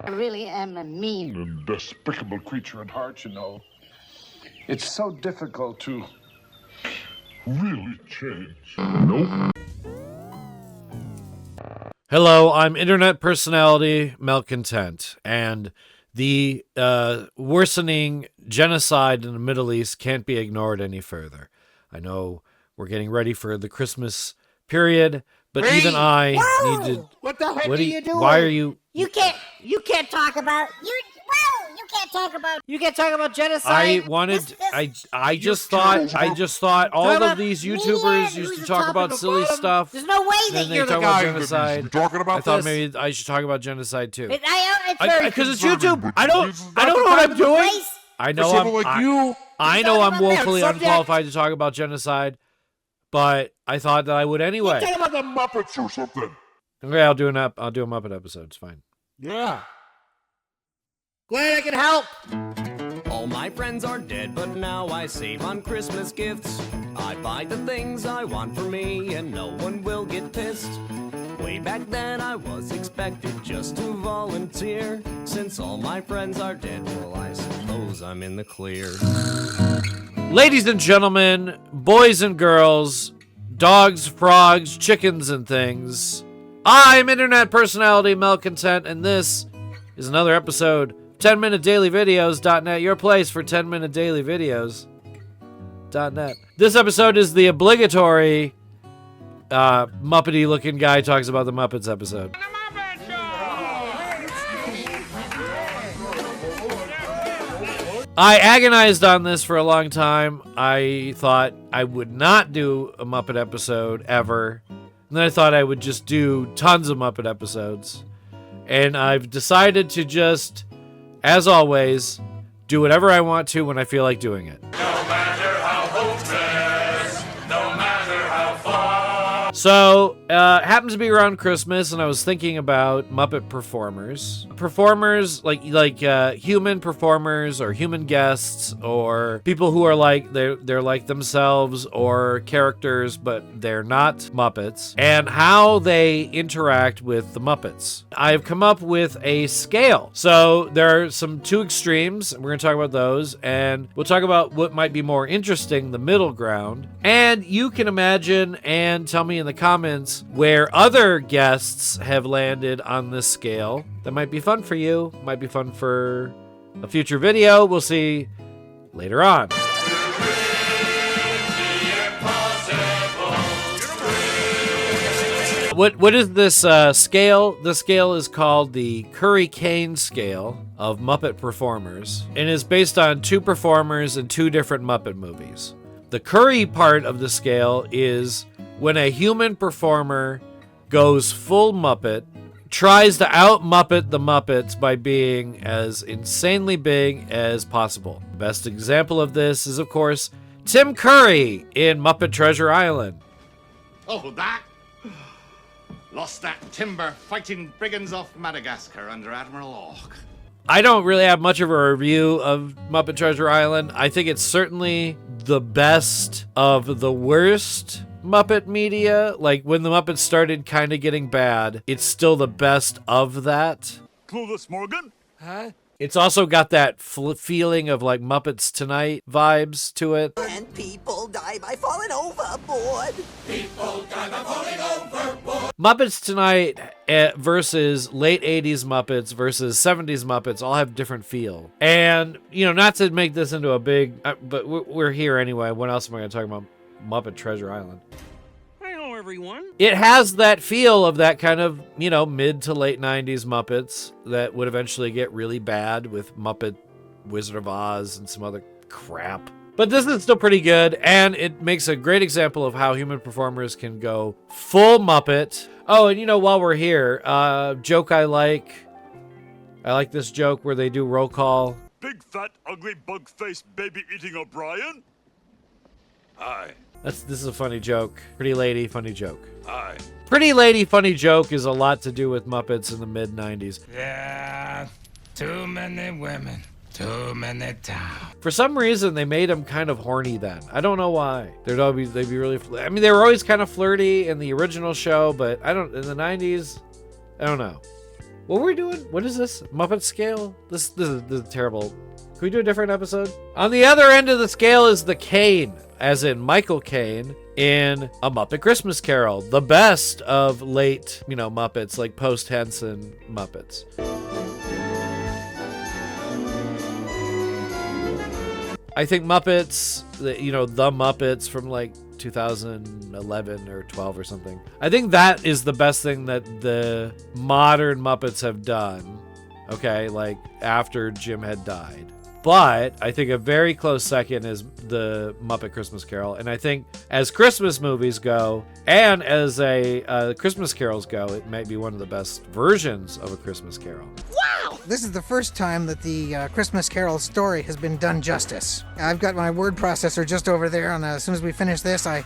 I really am a mean and despicable creature at heart, you know. It's so difficult to really change. Nope. Hello, I'm internet personality Malcontent, and the worsening genocide in the Middle East can't be ignored any further. I know we're getting ready for the Christmas period, but even I need to... What the heck are you doing? Why are you... You can't talk about... You can't talk about genocide. I wanted... I just thought all of these YouTubers used to talk about silly stuff. There's no way that you're the guy. guy. Genocide. Talking about I thought maybe I should talk about genocide too. Because it's YouTube. I don't know what I'm doing. I know I'm woefully unqualified to talk about genocide, but I thought that I would anyway. Talking about the Muppets or something. Okay, I'll do a Muppet episode. It's fine. Yeah. Glad I can help. All my friends are dead, but now I save on Christmas gifts. I buy the things I want for me, and no one will get pissed. Way back then I was expected just to volunteer. Since all my friends are dead, well, I suppose I'm in the clear. Ladies and gentlemen, boys and girls, dogs, frogs, chickens, and things, I'm internet personality Malcontent, and this is another episode of 10minutedailyvideos.net, your place for 10-minute daily videos.net. This episode is the obligatory Muppety looking guy talks about the Muppets episode. I agonized on this for a long time. I thought I would not do a Muppet episode ever. And then I thought I would just do tons of Muppet episodes. And I've decided to just, as always, do whatever I want to when I feel like doing it. So, happens to be around Christmas, and I was thinking about Muppet performers. Performers, like human performers, or human guests, or people who are like, they're like themselves, or characters, but they're not Muppets, and how they interact with the Muppets. I've come up with a scale. So, there are some two extremes, and we're going to talk about those, and we'll talk about what might be more interesting, the middle ground, and you can imagine and tell me in the comments where other guests have landed on this scale. That might be fun for you, might be fun for a future video. We'll see later on. What is this scale? The scale is called the Caine scale of Muppet performers, and is based on two performers in two different Muppet movies. The Curry part of the scale is when a human performer goes full Muppet, tries to out-Muppet the Muppets by being as insanely big as possible. The best example of this is, of course, Tim Curry in Muppet Treasure Island. Oh, that? Lost that timber fighting brigands off Madagascar under Admiral Ork. I don't really have much of a review of Muppet Treasure Island. I think it's certainly the best of the worst Muppet media. Like, when the Muppets started kind of getting bad, it's still the best of that. Clueless Morgan? Huh? It's also got that feeling of like Muppets Tonight vibes to it. And people die by falling overboard. People die by falling overboard. Muppets Tonight versus late 80s Muppets versus 70s Muppets all have different feel. And, you know, not to make this into a big, but we're here anyway. What else am I going to talk about? Muppet Treasure Island. Hello, everyone. It has that feel of that kind of, you know, mid to late 90s Muppets that would eventually get really bad with Muppet Wizard of Oz and some other crap. But this is still pretty good, and it makes a great example of how human performers can go full Muppet. Oh, and you know, while we're here, joke I like this joke where they do roll call. Big fat ugly bug-faced baby eating O'Brien? Hi. This is a funny joke. Pretty lady, funny joke. Hi. Pretty lady, funny joke is a lot to do with Muppets in the mid-90s. Yeah, too many women, too many towns. For some reason, they made him kind of horny then. I don't know why. They'd be really... I mean, they were always kind of flirty in the original show, but in the 90s, I don't know. What were we doing? What is this? Muppet scale? This is terrible. Can we do a different episode? On the other end of the scale is the Caine, as in Michael Caine in A Muppet Christmas Carol, the best of late, Muppets, like post-Henson Muppets. I think Muppets, the Muppets from like 2011 or 12 or something. I think that is the best thing that the modern Muppets have done. Okay, like after Jim had died. But I think a very close second is the Muppet Christmas Carol. And I think as Christmas movies go, and as Christmas carols go, it might be one of the best versions of A Christmas Carol. Wow! This is the first time that the Christmas Carol story has been done justice. I've got my word processor just over there, and as soon as we finish this, I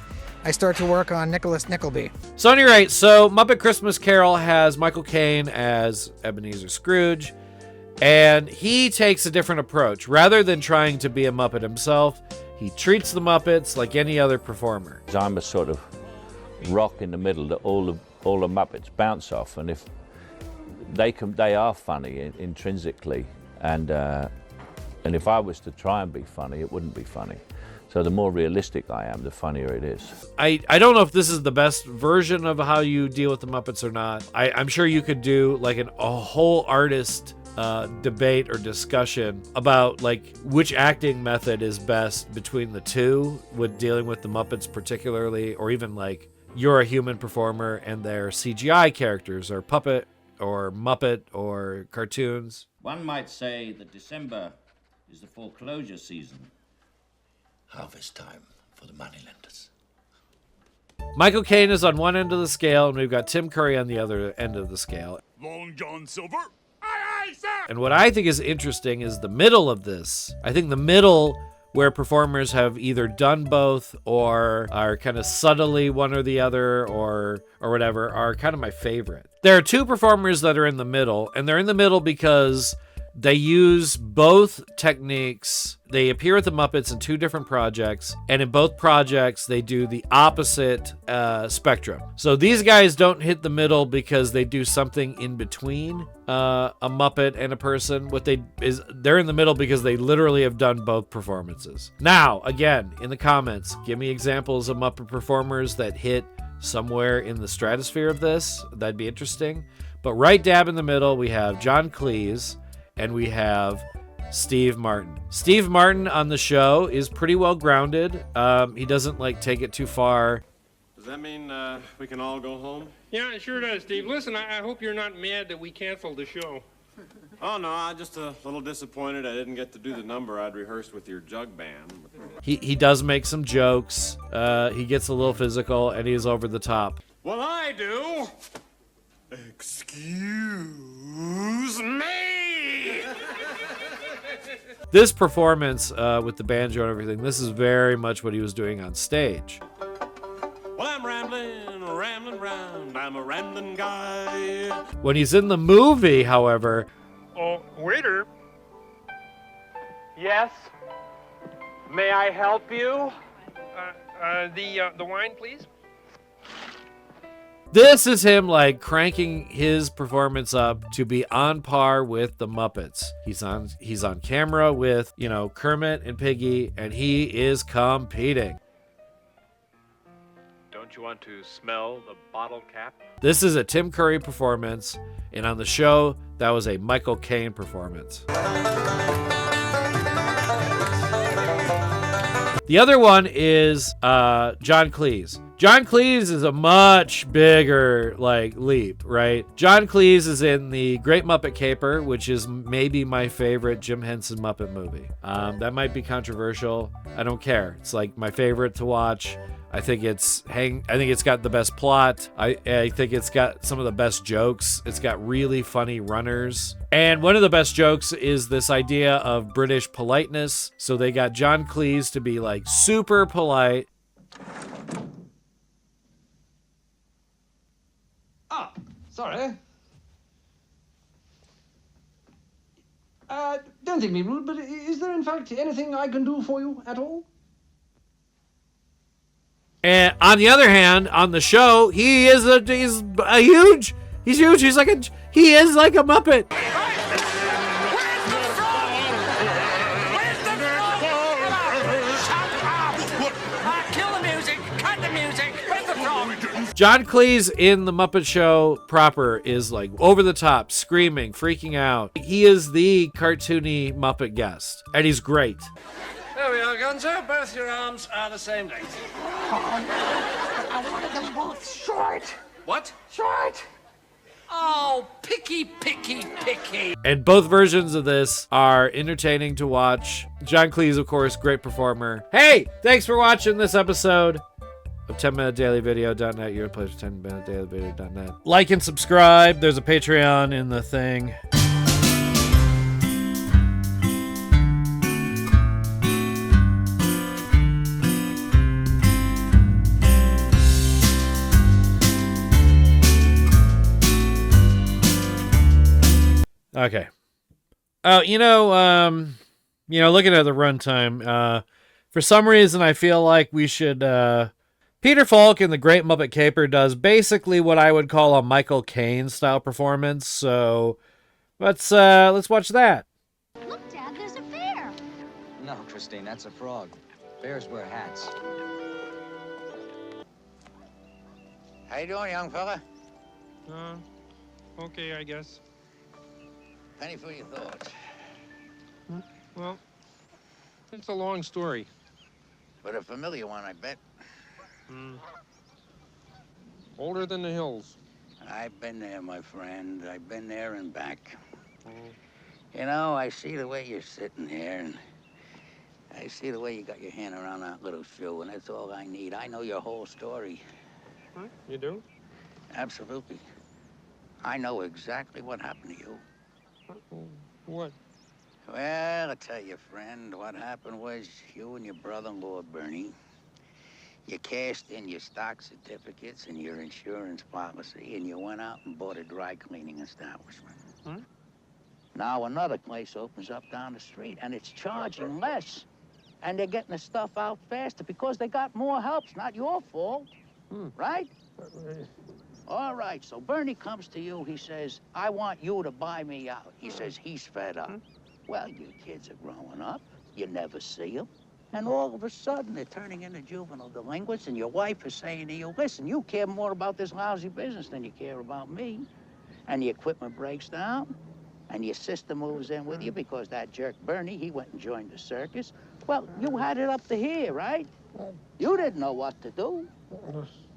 start to work on Nicholas Nickleby. So anyway, Muppet Christmas Carol has Michael Caine as Ebenezer Scrooge. And he takes a different approach. Rather than trying to be a Muppet himself, he treats the Muppets like any other performer. I'm a sort of rock in the middle that all the Muppets bounce off, and if they are funny intrinsically, and if I was to try and be funny, it wouldn't be funny. So the more realistic I am, the funnier it is. I don't know if this is the best version of how you deal with the Muppets or not. I'm sure you could do like a whole artist debate or discussion about like which acting method is best between the two with dealing with the Muppets particularly, or even like you're a human performer and they're CGI characters or puppet or Muppet or cartoons. One might say that December is the foreclosure season. Harvest time for the moneylenders. Michael Caine is on one end of the scale and we've got Tim Curry on the other end of the scale. Long John Silver. And what I think is interesting is the middle of this. I think the middle, where performers have either done both or are kind of subtly one or the other or whatever, are kind of my favorite. There are two performers that are in the middle, and they're in the middle because they use both techniques. They appear with the Muppets in two different projects, and in both projects, they do the opposite spectrum. So these guys don't hit the middle because they do something in between a Muppet and a person. They're in the middle because they literally have done both performances. Now, again, in the comments, give me examples of Muppet performers that hit somewhere in the stratosphere of this. That'd be interesting. But right dab in the middle, we have John Cleese, and we have Steve Martin. Steve Martin on the show is pretty well grounded. He doesn't take it too far. Does that mean we can all go home? Yeah, it sure does, Steve. Listen, I hope you're not mad that we canceled the show. Oh, no, I'm just a little disappointed I didn't get to do the number I'd rehearsed with your jug band. He does make some jokes. He gets a little physical, and he's over the top. Well, I do. Excuse me. This performance with the banjo and everything, this is very much what he was doing on stage. Well, I'm rambling round. I'm a rambling guy. When he's in the movie, however... Oh, waiter. Yes? May I help you? The wine, please. This is him cranking his performance up to be on par with the Muppets. He's on camera with, Kermit and Piggy, and he is competing. Don't you want to smell the bottle cap? This is a Tim Curry performance, and on the show, that was a Michael Caine performance. The other one is John Cleese. John Cleese is a much bigger leap, right? John Cleese is in the Great Muppet Caper, which is maybe my favorite Jim Henson Muppet movie. That might be controversial. I don't care. It's my favorite to watch. I think it's got the best plot. I think it's got some of the best jokes. It's got really funny runners. And one of the best jokes is this idea of British politeness. So they got John Cleese to be super polite. Ah, sorry. Don't think me rude, but is there in fact anything I can do for you at all? And on the other hand, on the show, he's a huge He's huge. He is like a Muppet. Kill the music! Cut the music! Where's the frog? John Cleese in the Muppet Show proper is like over the top, screaming, freaking out. He is the cartoony Muppet guest, and he's great. There we are, Gonzo. Both your arms are the same length. I wanted them both short. What? Short. Oh, picky, picky, picky. And both versions of this are entertaining to watch. John Cleese, of course, great performer. Hey, thanks for watching this episode of 10minutedailyvideo.net. Your place for 10minutedailyvideo.net. Like and subscribe. There's a Patreon in the thing. Okay. Oh, looking at the runtime, for some reason I feel like we should, Peter Falk in The Great Muppet Caper does basically what I would call a Michael Caine style performance, so let's watch that. Look, Dad, there's a bear. No, Christine, that's a frog. Bears wear hats. How you doing, young fella? Okay, I guess. Penny for your thoughts. Well, it's a long story. But a familiar one, I bet. Older than the hills. I've been there, my friend. I've been there and back. You know, I see the way you're sitting here, and I see the way you got your hand around that little shoe, and that's all I need. I know your whole story. You do? Absolutely. I know exactly what happened to you. What? Well, I tell you, friend, what happened was you and your brother-in-law, Bernie, you cashed in your stock certificates and your insurance policy, and you went out and bought a dry cleaning establishment. Now another place opens up down the street, and it's charging less. And they're getting the stuff out faster because they got more help. It's not your fault, right? All right, so Bernie comes to you. He says, I want you to buy me out. He says he's fed up. Well, you kids are growing up. You never see them. And all of a sudden, they're turning into juvenile delinquents, and your wife is saying to you, listen, you care more about this lousy business than you care about me. And the equipment breaks down, and your sister moves in with you because that jerk Bernie, he went and joined the circus. Well, you had it up to here, right? You didn't know what to do.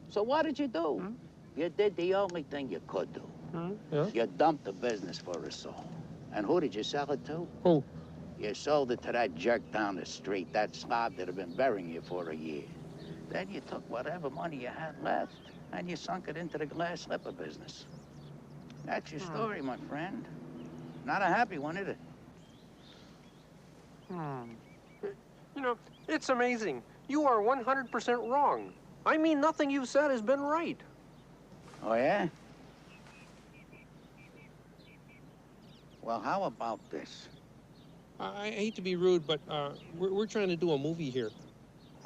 So what did you do? You did the only thing you could do. Yeah? You dumped the business for a soul. And who did you sell it to? Who? You sold it to that jerk down the street, that slob that had been burying you for a year. Then you took whatever money you had left and you sunk it into the glass slipper business. That's your story, my friend. Not a happy one, is it? You know, it's amazing. You are 100% wrong. I mean, nothing you've said has been right. Oh, yeah? Well, how about this? I hate to be rude, but we're trying to do a movie here.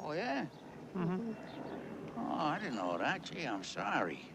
Oh, yeah? Oh, I didn't know that. Gee, I'm sorry.